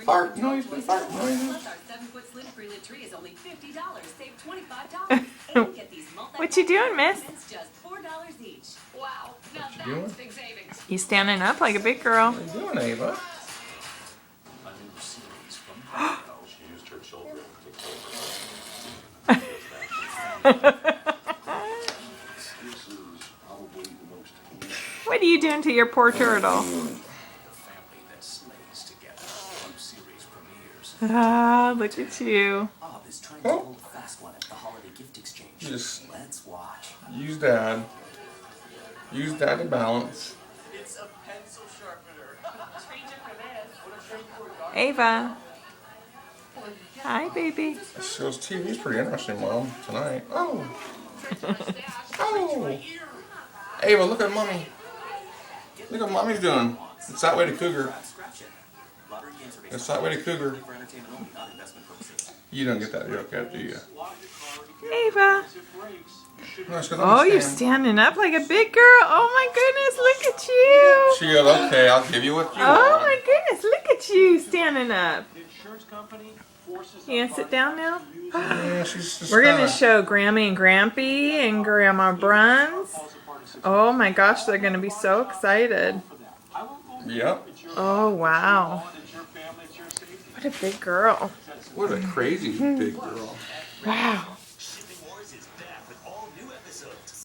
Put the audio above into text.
fart. No, he's been farting. No, he's not. Plus, our 7-foot slim tree tree is only $50. Save $25. And get these What you doing, miss? multi-packs just $4 each. Wow, now What you doing? that's big savings. You standing up like a big girl. What are you doing, Ava? A new series from Hasbro. She used her children This is probably the most What are you doing to your poor turtle? the family that slays together. New series premieres. Ah, look at you. Bob is trying to hold a fast one at the holiday gift exchange. Just Let's watch. use Dad. Use Dad to balance. It's a pencil sharpener. Ava. Hi, baby. This show's TV's pretty interesting, Mom, tonight. Oh. Oh. Ava, look at Mommy. Look what Mommy's doing. It's that way to Cougar. Scratch it. Lottery games are It's that way to Cougar. for entertainment only, not investment purposes. You don't get that joke yet, do you? Ava. No, she goes, Oh, you're understand. standing up like a big girl. Oh my goodness, look at you. She goes, okay, I'll give you what you Oh want. my goodness, look at you standing up. The insurance company forces You gonna sit down now? Yeah, she's just We're gonna kinda- show Grammy and Grampy and Grandma Bruns. Oh my gosh, they're gonna be so excited. Yep. Oh wow. What a big girl. What a crazy big girl. Wow.